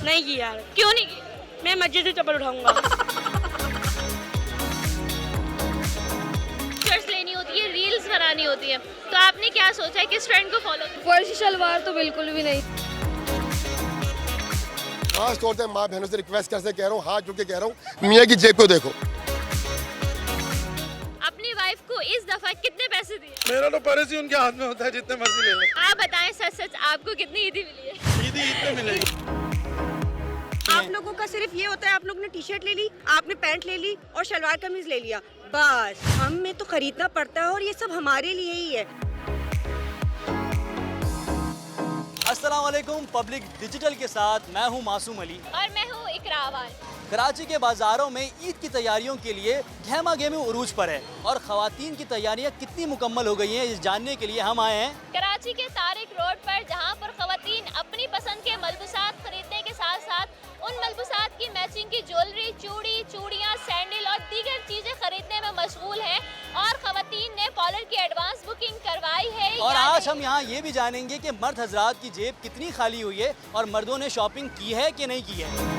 नहीं की यार, क्यों नहीं की? मैं मस्जिद से चप्पल उठाऊंगा। पिक्चर्स लेनी होती है, रील्स बनानी होती है, तो आपने क्या सोचा है किस ट्रेंड को फॉलो? फर्जी शलवार तो बिल्कुल भी नहीं। खास तौर से माँ बहनों से रिक्वेस्ट करके कह रहा हूँ, हाथ जोड़ के कह रहा हूँ, मियाँ की जेब को देखो। अपनी वाइफ को इस दफा कितने पैसे दिए? मेरा तो पर्स ही उनके हाथ में होता है, जितने मर्जी ले लें। आप बताएं सच सच, आपको कितनी ईदी मिली है? ईदी ईद पे मिलेगी। आप लोगों का सिर्फ ये होता है, आप लोग ने टी शर्ट ले ली, आपने पैंट ले ली और शलवार कमीज ले लिया, बस। हमें तो खरीदना पड़ता है और ये सब हमारे लिए ही है। अस्सलाम वालेकुम। पब्लिक डिजिटल के साथ मैं हूं मासूम अली और मैं हूँ इकरा अवान। कराची के बाज़ारों में ईद की तैयारियों के लिए गहमा गहमी उरूज पर है और ख़वातीन की तैयारियां कितनी मुकम्मल हो गई हैं, इस जानने के लिए हम आए हैं कराची के तारिक रोड पर, जहां पर ख़वातीन अपनी पसंद के मलबूसात खरीदने के साथ साथ उन मलबूसात की मैचिंग की ज्वेलरी, चूड़ियाँ, सैंडल और दीगर चीज़ें खरीदने में मशगूल हैं और ख़वातीन ने कॉलर की एडवांस बुकिंग करवाई है। और आज हम यहाँ ये भी जानेंगे कि मर्द हजरात की जेब कितनी खाली हुई है और मर्दों ने शॉपिंग की है कि नहीं की है।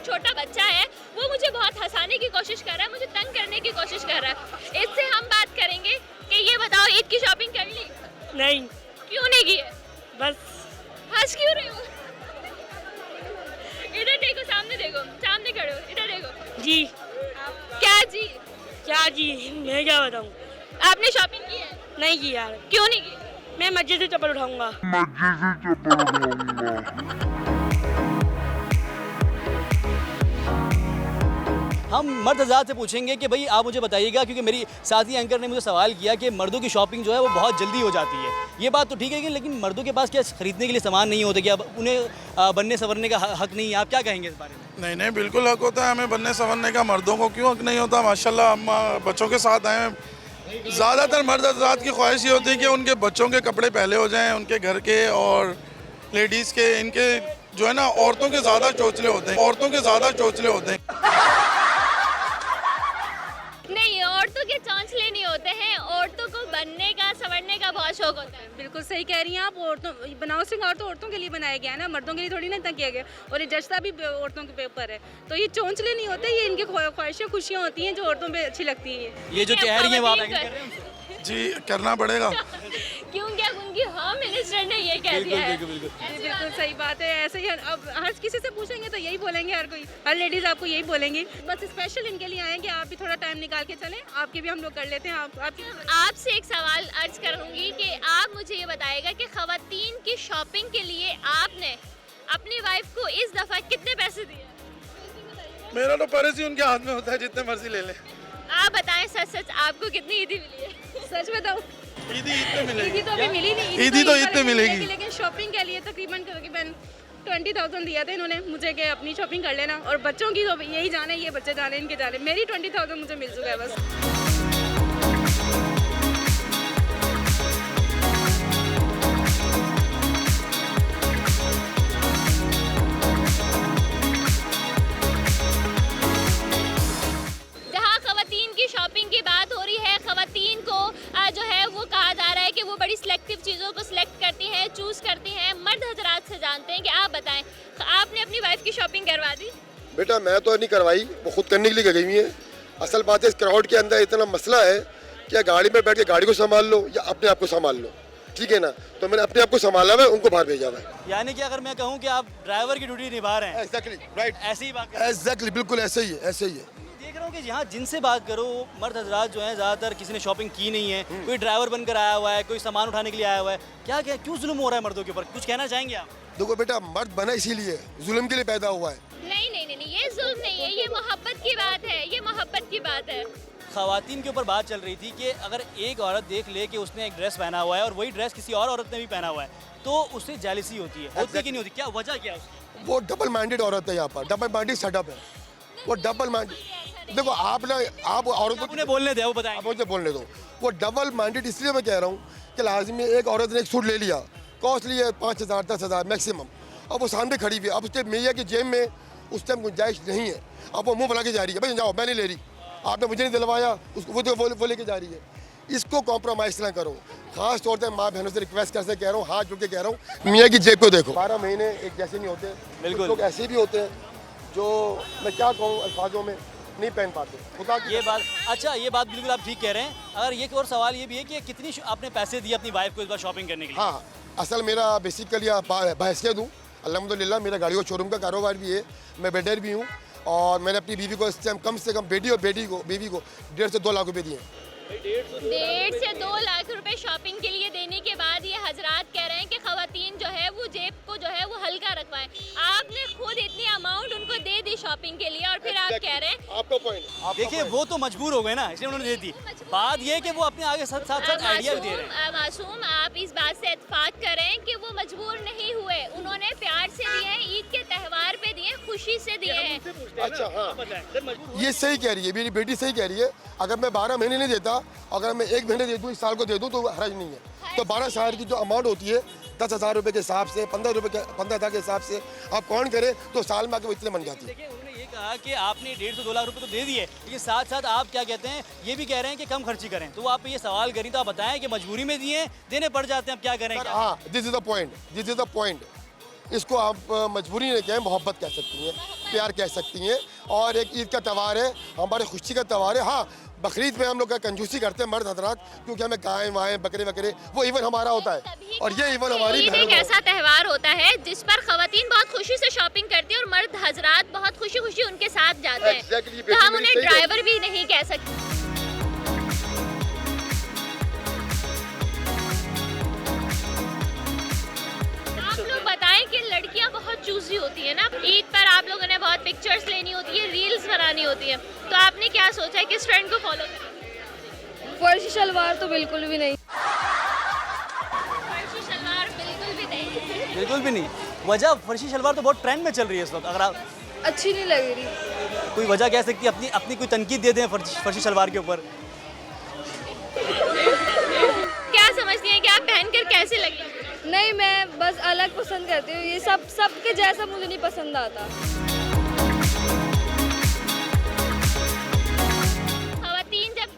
छोटा बच्चा है, वो मुझे बहुत हंसाने की कोशिश कर रहा है, मुझे तंग करने की कोशिश कर रहा है। इससे हम बात करेंगे कि ये बताओ, ईद की शॉपिंग कर ली? नहीं, क्यों नहीं की है? बस। हंस क्यों रहे हो? इधर देखो, सामने देखो, सामने खड़े हो, इधर देखो। जी। क्या जी? क्या जी, मैं क्या बताऊँ? आपने शॉपिंग की है? नहीं की यार, क्यों नहीं की? मैं मस्जिद से चप्पल उठाऊंगा। हम मर्द हजरात से पूछेंगे कि भाई आप मुझे बताइएगा, क्योंकि मेरी साथी एंकर ने मुझे सवाल किया कि मर्दों की शॉपिंग जो है वो बहुत जल्दी हो जाती है। ये बात तो ठीक है कि लेकिन मर्दों के पास क्या खरीदने के लिए सामान नहीं होता, कि अब उन्हें बनने संवरने का हक नहीं है? आप क्या कहेंगे इस बारे में? नहीं नहीं, बिल्कुल हक होता है हमें बनने संवरने का। मर्दों को क्यों हक नहीं होता? माशाल्लाह हम बच्चों के साथ आए हैं। ज़्यादातर मर्द हजरात की ख्वाहिश ये होती है कि उनके बच्चों के कपड़े पहले हो जाएँ, उनके घर के और लेडीज़ के। इनके जो है ना, औरतों के ज़्यादा चोचले होते हैं, औरतों के ज़्यादा चोचले होते हैं। नहीं, औरतों के चौंचले नहीं होते हैं, औरतों को बनने का संवरने का बहुत शौक होता है। बिल्कुल सही कह रही हैं आप। औरतों बनाओ सिंगार तो औरतों के लिए बनाया गया है ना, मर्दों के लिए थोड़ी ना इतना किया गया। और ये जज्बा भी औरतों के ऊपर है, तो ये चौंचले नहीं होते, ये इनकी ख्वाहिशें, खुशियाँ होती हैं जो औरतों पे अच्छी लगती हैं। ये जो कह रही है वो आप खवातीन एग्री कर रहे हैं? जी, करना पड़ेगा। क्यों, क्या उनकी होम मिनिस्टर ने ये कह दिया है? बिल्कुल। ऐसी बिल्कुल बात है। सही बात है। ऐसे ही अब हर किसी से पूछेंगे तो यही बोलेंगे, हर कोई, हर लेडीज़ आपको यही बोलेंगी। बस स्पेशल इनके लिए आएंगे, आप भी थोड़ा टाइम निकाल के चलें, आपके भी हम लोग कर लेते हैं। आपसे एक सवाल अर्ज करूंगी कि आप मुझे ये बताएगा कि खवातीन की शॉपिंग के लिए आपने अपनी वाइफ को इस दफा कितने पैसे दिए? मेरा तो पर्स ही उनके हाथ में होता है, जितने मर्जी ले लें। आप बताएं सच सच, आपको कितनी ईदी मिली है? सच बताओ, ईदी ईद पे मिलेगी। ईदी तो अभी मिली नहीं। ईदी तो ईद पे वाले दिन मिलेगी। लेकिन शॉपिंग के लिए तकरीबन 20,000 दिया था इन्होंने मुझे कि अपनी शॉपिंग कर लेना। और बच्चों की तो यही जाने, ये बच्चे जाने, इनके जाने। मेरी 20,000 मुझे मिल चुका है बस। शॉपिंग की बात हो रही है, खवातीन को जो है वो कहा जा रहा है कि वो बड़ी सिलेक्टिव चीज़ों को सिलेक्ट करती हैं, चूज़ करती हैं। मर्द हजरात से जानते हैं कि आप बताएं, आपने अपनी वाइफ की शॉपिंग करवा दी? बेटा मैं तो नहीं करवाई, वो खुद करने के लिए गई हुई है। असल बात है, इस क्राउड के अंदर इतना मसला है कि गाड़ी में बैठ के गाड़ी को संभाल लो या अपने आप को संभाल लो, ठीक है ना? तो मैंने अपने आप को संभाला हुआ है, उनको बाहर भेजा हुआ है। यानी कि अगर मैं कहूँ कि आप ड्राइवर की ड्यूटी निभा रहे हैं। एग्जैक्टली राइट, ऐसी ही बात कर रहे हैं। एग्जैक्टली, बिल्कुल ऐसे ही है, ऐसे ही है। देख रहा हूँ कि यहाँ जिनसे बात करो, मर्द हजरात जो हैं ज़्यादातर किसी ने शॉपिंग की नहीं है। कोई ड्राइवर बनकर आया हुआ है, कोई सामान उठाने के लिए आया हुआ है। क्या क्यों जुल्म हो रहा है मर्दों के ऊपर? कुछ कहना चाहेंगे आप? देखो बेटा, मर्द बना इसीलिए, जुल्म के लिए पैदा हुआ है। नहीं नहीं नहीं, ये जुल्म नहीं है, ये मोहब्बत की बात है, ये मोहब्बत की बात है। खवातीन के ऊपर बात चल रही थी कि अगर एक औरत देख ले कि उसने एक ड्रेस पहना हुआ है और वही ड्रेस किसी और औरत ने भी पहना हुआ है, तो उससे जेलसी होती है। होती कि नहीं होती? क्या वजह क्या है उसकी? वो डबल माइंडेड औरत है, यहाँ पर डबल माइंडेड सेटअप है। वो डबल माइंडेड, देखो आप ना, आप औरत को उन्हें बोलने दे, वो बताएं। आप मुझे बोलने दो। वो डबल माइंडेड इसलिए मैं कह रहा हूँ कि लाजमी एक औरत ने एक सूट ले लिया, कॉस्टली है, 5,000 10,000 मैक्सिमम, अब वो सामने खड़ी हुई है, अब उसके मैया की जेब में उस टाइम गुंजाइश नहीं है। अब वो मुंह बना के जा रही है, भाई जाओ मैं नहीं ले रही, आपने मुझे नहीं दिलवाया, उसको वो लेके जा रही है। इसको कॉम्प्रोमाइज़ ना करो। खास तौर पर माँ बहनों से रिक्वेस्ट करके कह रहा हूँ, हाथ जोड़ के कह रहा हूँ, मियाँ की जेब को देखो। 12 महीने एक जैसे नहीं होते, बिल्कुल। लोग ऐसे भी होते हैं जो मैं क्या कहूँ अल्फाजों में नहीं पहन पाते। खुदा की ये बात अच्छा, ये बात बिल्कुल आप ठीक कह रहे हैं। अगर एक और सवाल ये भी है कि कितनी आपने पैसे दिए अपनी वाइफ को इस बार शॉपिंग करने के लिए? हाँ, असल मेरा बेसिकली बहसियत हूँ अल्हम्दुलिल्लाह, मेरा गाड़ी और शोरूम का कारोबार भी है, मैं बिल्डर भी हूँ और मैंने अपनी बीवी को इस टाइम कम से कम बीवी को 1.5 से 2 लाख रुपए दिए। 1.5 से 2 लाख रुपए शॉपिंग के लिए देने के बाद ये हजरात कह रहे हैं कि खवातीन जो है वो जेब को जो है वो हल्का रखवाएं। आपने खुद इतनी अमाउंट उनको दे दी शॉपिंग के लिए और फिर आप कह रहे हैं। आपका पॉइंट देखिए वो तो मजबूर हो गए ना, इसलिए उन्होंने दे दी। बात ये है कि वो अपने आगे साथ आइडिया भी दे रहे हैं। मासूम, आप इस बात से इत्तेफाक करें कि वो मजबूर नहीं हुए, उन्होंने प्यार से दिए हैं, ईद के त्यौहार पे दिए, खुशी से दिए हैं। अच्छा हाँ, ये सही कह रही है, मेरी बेटी सही कह रही है। अगर मैं 12 महीने नहीं देता, अगर मैं 1 महीने दे दूँ, इस साल को दे दूँ तो हर्ज नहीं है। तो 12 साल की जो अमाउंट होती है 10,000 रुपये के हिसाब से, 15,000 के हिसाब से आप काउंट करें तो साल में आके वो इतने बन जाती है। देखिए उन्होंने ये कहा कि आपने 1.5 से 2 लाख रुपए तो दे दिए, लेकिन साथ साथ आप क्या कहते हैं ये भी कह रहे हैं कि कम खर्ची करें। तो आप ये सवाल करें तो आप बताएं कि मजबूरी में दिए, देने पड़ जाते हैं, आप क्या करें? हाँ, दिस इज द पॉइंट। इसको आप मजबूरी नहीं कहें, मोहब्बत कह सकती हैं, प्यार कह सकती हैं। और एक ईद का त्यौहार है, हमारे खुशी का त्यौहार है। हाँ, बकरीद में हम लोग कंजूसी करते हैं मर्द हजरात, क्योंकि हमें गाय वाएँ बकरे वकरे वो इवन हमारा होता है और ये इवन हमारी ईद एक ऐसा त्यौहार होता है जिस पर खवातीन बहुत खुशी से शॉपिंग करती है और मर्द हजरात बहुत खुशी खुशी उनके साथ जाते हैं। Exactly, तो हम बेटी उन्हें मेरी सही ड्राइवर भी नहीं कह सकते। आप लोग बताएं कि लड़कियां बहुत चूजी होती है ना, ईद पर आप लोगों ने बहुत पिक्चर्स लेनी होती है, रील्स बनानी होती है, तो आपने क्या सोचा है किस ट्रेंड को फॉलो करें? फर्शी शलवार तो बिल्कुल भी नहीं। फर्शी शलवार बिल्कुल भी नहीं। बिल्कुल भी नहीं। वजह फर्शी शलवार तो बहुत ट्रेंड में चल रही है इस वक्त। अगर आप अच्छी नहीं लग रही। कोई वजह कह सकती है, अपनी कोई तनकीद दे दें फर्शी शलवार के ऊपर। क्या समझती हैं कि आप पहनकर कैसे लगे? नहीं, मैं बस अलग पसंद करती हूँ, ये सबके जैसा मुझे नहीं पसंद आता। खवातीन जब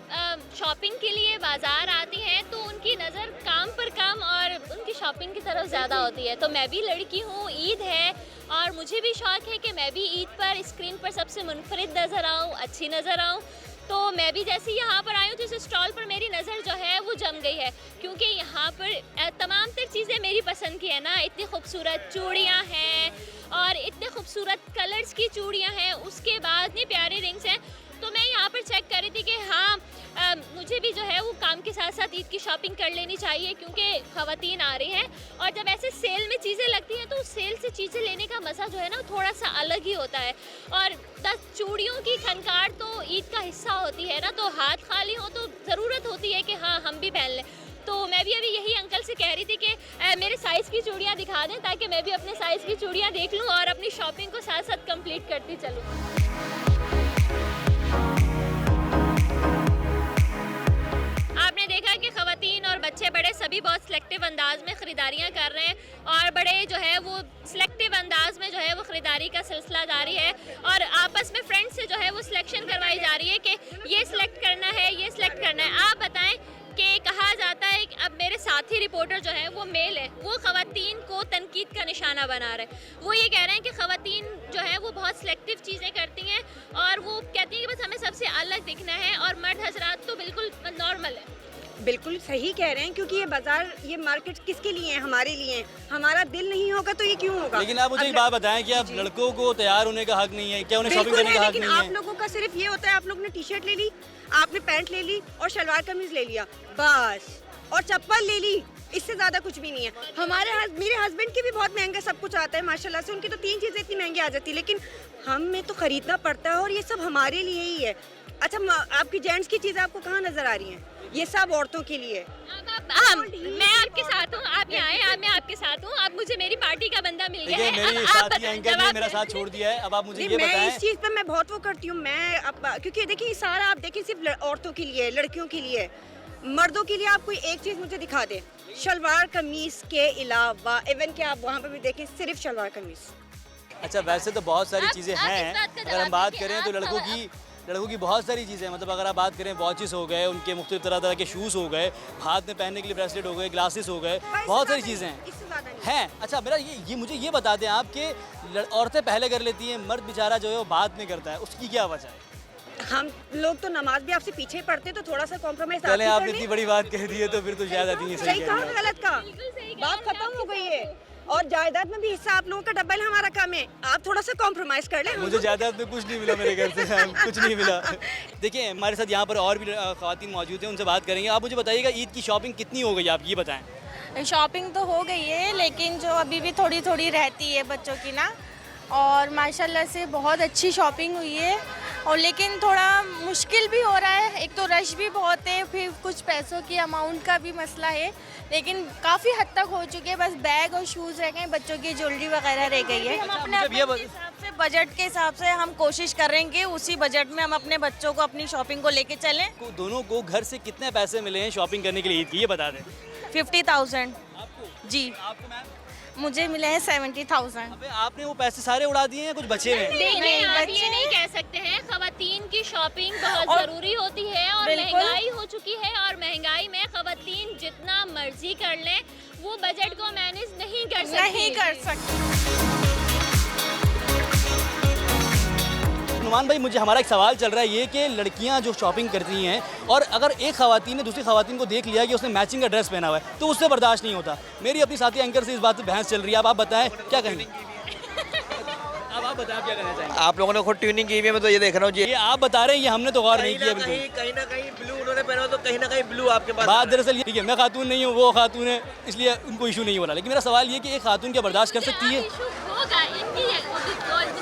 शॉपिंग के लिए बाजार आती हैं तो उनकी नज़र काम पर काम और उनकी शॉपिंग की तरफ ज़्यादा होती है। तो मैं भी लड़की हूँ, ईद है और मुझे भी शौक़ है कि मैं भी ईद पर स्क्रीन पर सबसे मुनफरिद नज़र आऊँ, अच्छी नज़र आऊँ। तो मैं भी जैसे यहाँ पर आई हूँ तो इस स्टॉल पर मेरी नज़र जो है वो जम गई है, क्योंकि यहाँ पर तमाम तर चीज़ें मेरी पसंद की है ना। इतनी खूबसूरत चूड़ियाँ हैं और इतने खूबसूरत कलर्स की चूड़ियाँ हैं, उसके बाद इतनी प्यारी रिंग्स हैं। तो मैं यहाँ पर चेक कर रही थी कि हाँ मुझे भी जो है वो काम के साथ साथ ईद की शॉपिंग कर लेनी चाहिए, क्योंकि खवातीन आ रही हैं और जब ऐसे सेल में चीज़ें लगती हैं तो उस सेल से चीज़ें लेने का मज़ा जो है ना थोड़ा सा अलग ही होता है। और 10 चूड़ियों की खनकार तो ईद का हिस्सा होती है ना, तो हाथ खाली हो तो ज़रूरत होती है कि हाँ हम भी पहन लें। तो मैं भी अभी यही अंकल से कह रही थी कि मेरे साइज़ की चूड़ियाँ दिखा दें ताकि मैं भी अपने साइज़ की चूड़ियाँ देख लूँ और अपनी शॉपिंग को साथ साथ कंप्लीट करती चलूँ। आपने देखा कि खवातीन और बच्चे बड़े सभी बहुत सिलेक्टिव अंदाज में ख़रीदारियाँ कर रहे हैं और बड़े जो है वो सिलेक्टिव अंदाज में जो है वो ख़रीदारी का सिलसिला जारी है और आपस में फ्रेंड्स से जो है वो सिलेक्शन करवाई जा रही है कि ये सिलेक्ट करना है, ये सिलेक्ट करना है। आप बताएं कि कहा जाता है कि अब मेरे साथी रिपोर्टर जो है वो मेल है, वो खवातीन को तनकीद का निशाना बना रहे हैं। वो ये कह रहे हैं कि खवातीन जो है वो बहुत सिलेक्टिव चीज़ें करती हैं और वो कहती हैं कि बस हमें सबसे अलग दिखना है और मर्द हजरात तो बिल्कुल नॉर्मल है। बिल्कुल सही कह रहे हैं, क्योंकि ये बाजार, ये मार्केट किसके लिए है? हमारे लिए है। हमारा दिल नहीं होगा तो ये क्यों होगा? लेकिन आप मुझे एक बात बताएं कि आप लड़कों को तैयार होने का हक नहीं है क्या? उन्हें शॉपिंग करने का हक नहीं है? आप लोगों का सिर्फ ये होता है, आप लोग ने टी शर्ट ले ली, आपने पैंट ले ली और शलवार कमीज ले लिया बस, और चप्पल ले ली, इससे ज़्यादा कुछ भी नहीं है। मेरे हस्बैंड की भी बहुत महंगा सब कुछ आता है माशाल्लाह से, उनकी तो 3 चीज़ें इतनी महंगी आ जाती है, लेकिन हमें तो ख़रीदना पड़ता है और ये सब हमारे लिए ही है। अच्छा, आपकी जेंट्स की चीज़ें आपको कहाँ नज़र आ रही हैं? ये सब औरतों के लिए। मैं आपके साथ हूँ, आप यहाँ आए, मैं आपके साथ हूँ। अब मुझे मेरी पार्टी का बंदा मिल गया है। मेरी साथी एंकर ने मेरा साथ छोड़ दिया है। अब आप मुझे ये बताएं। मैं इस चीज़ पे मैं बहुत वो करती हूँ, मैं अब क्योंकि देखिए सारा आप देखिए सिर्फ औरतों के लिए, लड़कियों के लिए, मर्दों के लिए आप कोई एक चीज़ मुझे दिखा दें, शलवार कमीज के अलावा, इवन कि आप वहाँ पे भी देखें सिर्फ शलवार कमीज। अच्छा वैसे तो बहुत सारी आप- चीज़ें आप हैं, इस बात का अगर जवाब हम बात दीजिए, करें तो आप लड़कों की बहुत सारी चीज़ें हैं। मतलब अगर आप बात करें वॉचेस हो गए, उनके मुख्तलिफ तरह तरह के शूज़ हो गए, हाथ में पहनने के लिए ब्रेसलेट हो गए, ग्लासेस हो गए, बहुत सारी चीज़ें हैं। इससे ज़्यादा नहीं। हैं अच्छा मेरा ये मुझे ये बता दें आप कि औरतें पहले कर लेती हैं, मर्द बेचारा जो है वो बाद में करता है, उसकी क्या वजह है? हम लोग तो नमाज भी आपसे पीछे ही पढ़ते, तो थोड़ा सा कॉम्प्रोमाइज पहले आपने इतनी बड़ी बात कह दी है तो फिर तो शायद आती है सही सही कहा कह रही कि गलत कहा? बिल्कुल सही कहा बात आपने, खत्म हो आपकी गई बात है। और जायदाद में भी हिस्सा आप लोगों का डबल हमारा कम है, आप थोड़ा सा कॉम्प्रोमाइज कर लें। है। मुझे जायदाद में कुछ नहीं मिला मेरे घर से कुछ नहीं मिला। देखिए हमारे साथ यहाँ पर और भी ख़वातीन मौजूद हैं, उनसे बात करेंगे। आप मुझे बताइएगा ईद की शॉपिंग कितनी हो गई आप ये बताएं। शॉपिंग तो हो गई है, लेकिन जो अभी भी थोड़ी थोड़ी रहती है बच्चों की ना, और माशाल्लाह से बहुत अच्छी शॉपिंग हुई है। और लेकिन थोड़ा मुश्किल भी हो रहा है, एक तो रश भी बहुत है, फिर कुछ पैसों की अमाउंट का भी मसला है, लेकिन काफ़ी हद तक हो चुके हैं। बस बैग और शूज़ रह गए, बच्चों की ज्वेलरी वगैरह रह गई है। हम अपने मुझे ये अपने हिसाब से बजट के हिसाब से हम कोशिश करेंगे उसी बजट में हम अपने बच्चों को अपनी शॉपिंग को लेके चलें। दोनों को घर से कितने पैसे मिले हैं शॉपिंग करने के लिए ईद की ये बता दें। 50,000 आपको जी, आपको मैम मुझे मिले हैं 70,000। अबे आपने वो पैसे सारे उड़ा दिए हैं, कुछ बचे हैं? देखिए नहीं, आप ये बच्चे- नहीं कह सकते हैं, खवातीन की शॉपिंग बहुत और- ज़रूरी होती है और बिल्कुल। महंगाई हो चुकी है, और महंगाई में खवातीन जितना मर्जी कर लें वो बजट को मैनेज नहीं कर सकती। नहीं कर सकते। नुमान भाई मुझे हमारा एक सवाल चल रहा है ये कि लड़कियां जो शॉपिंग करती हैं और अगर एक खवातीन ने दूसरी खवातीन को देख लिया कि उसने मैचिंग का ड्रेस पहना हुआ है तो उससे बर्दाश्त नहीं होता। मेरी अपनी साथी एंकर से इस बात पे बहस चल रही है, अब आप बताएं क्या कहेंगे? अब आप बताएं आप क्या कहना चाहेंगे? आप लोगों ने खुद ट्यूनिंग की हुई है, मैं तो ये देख रहा हूँ जी। ये आप बता रहे हैं, ये हमने तो गौर नहीं किया बिल्कुल। कहीं ना कहीं ब्लू उन्होंने पहना हो तो कहीं ना कहीं ब्लू आपके पास बात दरअसल ये ठीक है, मैं खातून नहीं हूँ, वो खातून है, इसलिए उनको इशू नहीं हो रहा। लेकिन मेरा सवाल ये कि एक खातून क्या बर्दाश्त कर सकती है? इशू होगा इनकी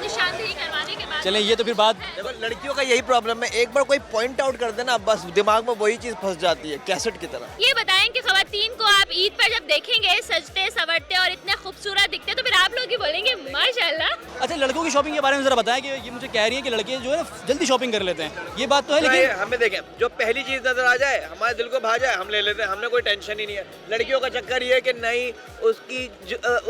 निशानदेही करवाने के बाद। चलें ये तो फिर बात देखो लड़कियों का यही प्रॉब्लम है, एक बार कोई पॉइंट आउट कर देना बस दिमाग में वही चीज फंस जाती है कैसेट की तरह। ये बताएं कि खवातीन को आप ईद पर जब देखेंगे सजते सवरते और इतने खूबसूरत दिखते तो फिर आप लोग ही बोलेंगे माशाल्लाह। अच्छा लड़कों की शॉपिंग के बारे में ज़रा बताएं कि ये मुझे कह रही है कि लड़के जो है ना जल्दी शॉपिंग कर लेते हैं, ये बात तो है लेकिन हमें देखें जो पहली चीज नजर आ जाए हमारे दिल को भा जाए हम ले लेते हैं, हमने कोई टेंशन ही नहीं है। लड़कियों का चक्कर ये है कि नहीं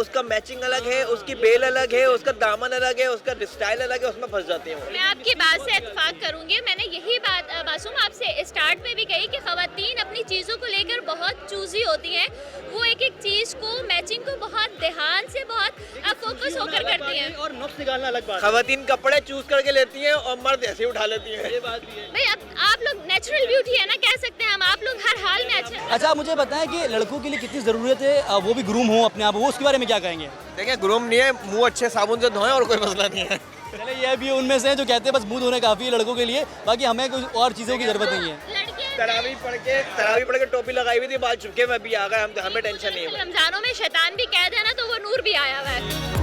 उसका मैचिंग अलग है, उसकी बेल अलग है, उसका दामन अलग है, उसका स्टाइल अलग है, उसमें फंस जाती है वो। मैं आपकी बात से इत्तेफाक करूंगी। मैंने यही बात मासूम आपसे स्टार्ट में भी कही कि खवातीन अपनी चीज़ों को लेकर बहुत चूजी होती हैं, वो एक एक चीज़ को मैचिंग को बहुत ध्यान से बहुत फोकस होकर करती हैं। और नुक्स निकालना अलग बात। खवातीन कपड़े चूज करके लेती हैं और मर्द ऐसे ही उठा लेती हैं। भाई आप लोग नेचुरल ब्यूटी है ना, कह सकते हैं हम, आप लोग हर हाल में अच्छे। अच्छा आप मुझे बताएं कि लड़कों के लिए कितनी ज़रूरत है वो भी ग्रूम हो अपने आप, वो उसके बारे में क्या कहेंगे? देखिए ग्रूम नहीं है, मुंह अच्छे साबुन से धोएं और कोई मसला नहीं है। चले ये भी उनमें से हैं जो कहते हैं बस मुंह धोने काफ़ी है लड़कों के लिए, बाकी हमें कुछ और चीज़ों की ज़रूरत नहीं है। लड़के तरावी पढ़ के टोपी लगाई हुई थी, बाल चुपके में भी आ गए, हमें टेंशन नहीं है। रमजानों में शैतान भी कैद है ना, तो वो नूर भी आया हुआ है।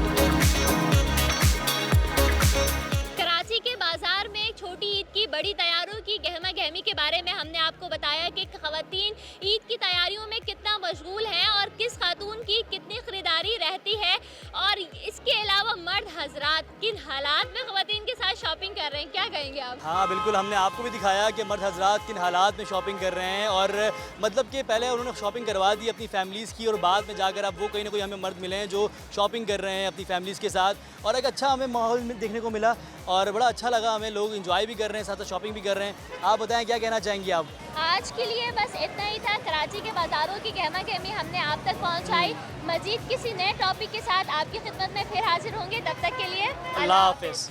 कराची के बाजार में छोटी ईद की बड़ी तैयारियों की गहमा गहमी के बारे में हमने आपको बताया कि खवातीन ईद की तैयारियों में कितना मशगूल हैं और किस खातून की कितनी ख़रीदारी रहती है, और इसके अलावा मर्द हजरात किन हालात में खवातीन के साथ शॉपिंग कर रहे हैं, क्या कहेंगे आप? हाँ बिल्कुल, हमने आपको भी दिखाया कि मर्द हजरात किन हालात में शॉपिंग कर रहे हैं, और मतलब कि पहले उन्होंने शॉपिंग करवा दी अपनी फैमिलीज़ की और बाद में जाकर अब वो कोई ना कोई हमें मर्द मिले हैं जो शॉपिंग कर रहे हैं अपनी फैमिलीज़ के साथ, और एक अच्छा हमें माहौल देखने को मिला और बड़ा अच्छा लगा हमें। लोग एंजॉय भी कर रहे हैं, साथ साथ शॉपिंग भी कर रहे हैं। आप बताएं क्या कहना चाहेंगे आप? आज के लिए बस इतना ही था। कराची के बाज़ारों की गहमा गहमी हमने आप तक पहुंचाई। मजीद किसी नए टॉपिक के साथ आपकी खिदमत में फिर हाजिर होंगे, तब तक के लिए अल्लाह हाफिज़।